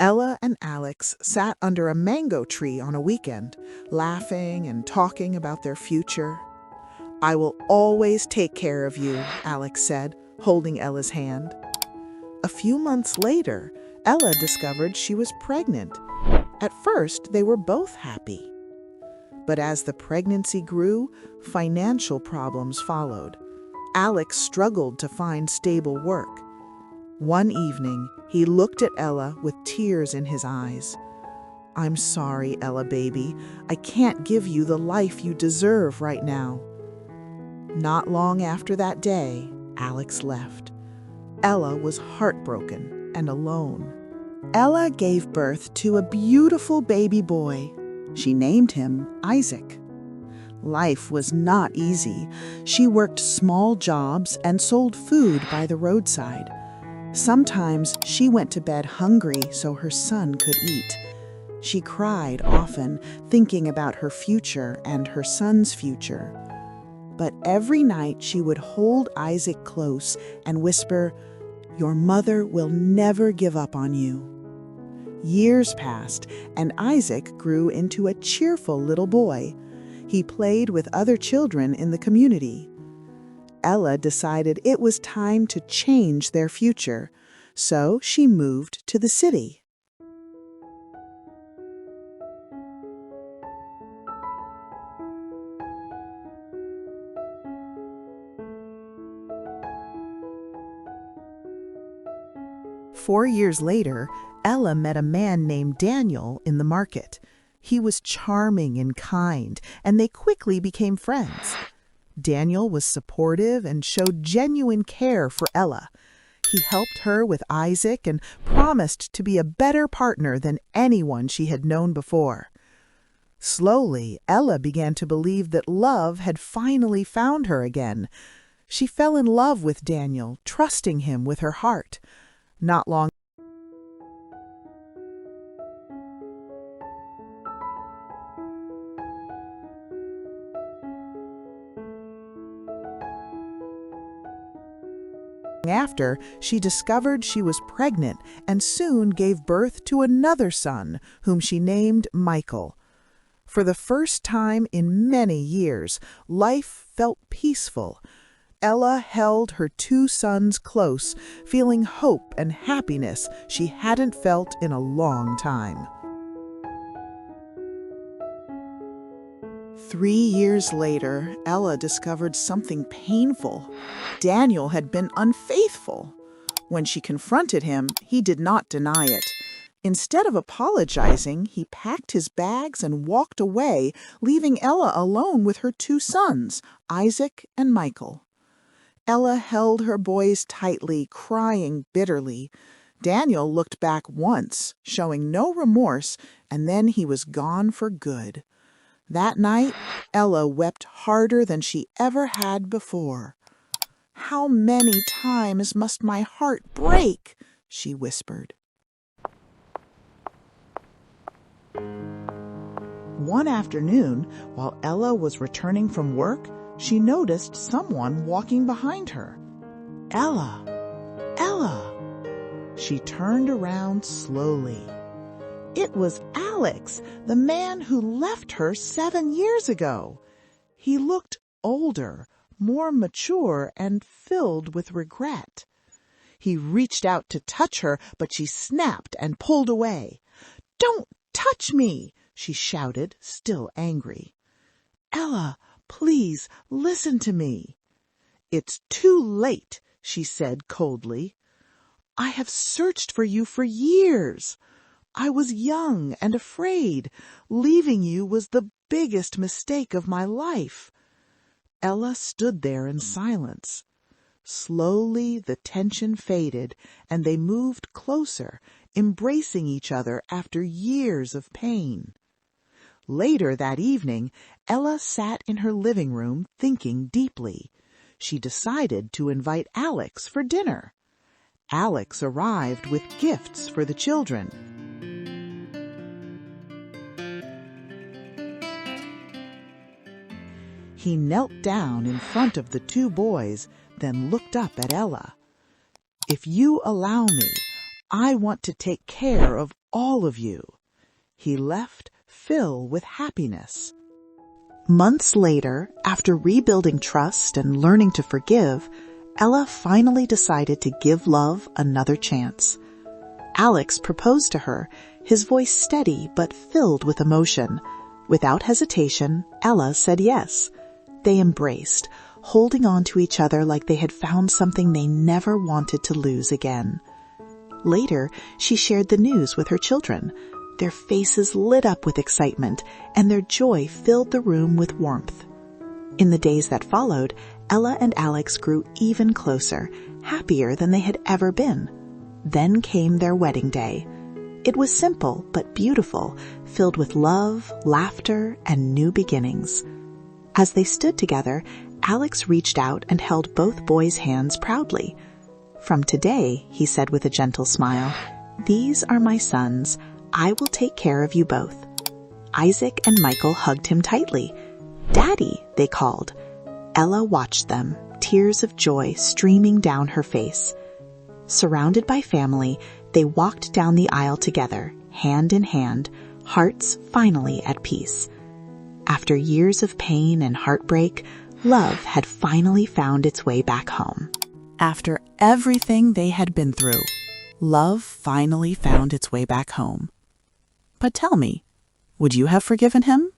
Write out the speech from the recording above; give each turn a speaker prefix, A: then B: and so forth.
A: Ella and Alex sat under a mango tree on a weekend, laughing and talking about their future. "I will always take care of you," Alex said, holding Ella's hand. A few months later, Ella discovered she was pregnant. At first, they were both happy. But as the pregnancy grew, financial problems followed. Alex struggled to find stable work. One evening, he looked at Ella with tears in his eyes. "I'm sorry, Ella baby. I can't give you the life you deserve right now." Not long after that day, Alex left. Ella was heartbroken and alone. Ella gave birth to a beautiful baby boy. She named him Isaac. Life was not easy. She worked small jobs and sold food by the roadside. Sometimes she went to bed hungry so her son could eat. She cried often, thinking about her future and her son's future. But every night she would hold Isaac close and whisper, "Your mother will never give up on you." Years passed, and Isaac grew into a cheerful little boy. He played with other children in the community. Ella decided it was time to change their future, so she moved to the city. Four years later, Ella met a man named Daniel in the market. He was charming and kind, and they quickly became friends. Daniel was supportive and showed genuine care for Ella. He helped her with Isaac and promised to be a better partner than anyone she had known before. Slowly, Ella began to believe that love had finally found her again. She fell in love with Daniel, trusting him with her heart. Not long after, she discovered she was pregnant and soon gave birth to another son, whom she named Michael. For the first time in many years, life felt peaceful. Ella held her two sons close, feeling hope and happiness she hadn't felt in a long time. 3 years later, Ella discovered something painful. Daniel had been unfaithful. When she confronted him, he did not deny it. Instead of apologizing, he packed his bags and walked away, leaving Ella alone with her two sons, Isaac and Michael. Ella held her boys tightly, crying bitterly. Daniel looked back once, showing no remorse, and then he was gone for good. That night, Ella wept harder than she ever had before. "How many times must my heart break?" she whispered. One afternoon, while Ella was returning from work, she noticed someone walking behind her. "Ella! Ella!" She turned around slowly. It was Alex, the man who left her 7 years ago. He looked older, more mature, and filled with regret. He reached out to touch her, but she snapped and pulled away. "Don't touch me!" she shouted, still angry. "Ella, please listen to me." "It's too late," she said coldly. "I have searched for you for years. I was young and afraid. Leaving you was the biggest mistake of my life." Ella stood there in silence. Slowly the tension faded, and they moved closer, embracing each other after years of pain. Later that evening, Ella sat in her living room thinking deeply. She decided to invite Alex for dinner. Alex arrived with gifts for the children. He knelt down in front of the two boys, then looked up at Ella. "If you allow me, I want to take care of all of you." He left Phil with happiness. Months later, after rebuilding trust and learning to forgive, Ella finally decided to give love another chance. Alex proposed to her, his voice steady but filled with emotion. Without hesitation, Ella said yes. They embraced, holding on to each other like they had found something they never wanted to lose again. Later, she shared the news with her children. Their faces lit up with excitement, and their joy filled the room with warmth. In the days that followed, Ella and Alex grew even closer, happier than they had ever been. Then came their wedding day. It was simple but beautiful, filled with love, laughter, and new beginnings. As they stood together, Alex reached out and held both boys' hands proudly. "From today," he said with a gentle smile, "these are my sons. I will take care of you both." Isaac and Michael hugged him tightly. "Daddy," they called. Ella watched them, tears of joy streaming down her face. Surrounded by family, they walked down the aisle together, hand in hand, hearts finally at peace. After years of pain and heartbreak, love had finally found its way back home. After everything they had been through, love finally found its way back home. But tell me, would you have forgiven him?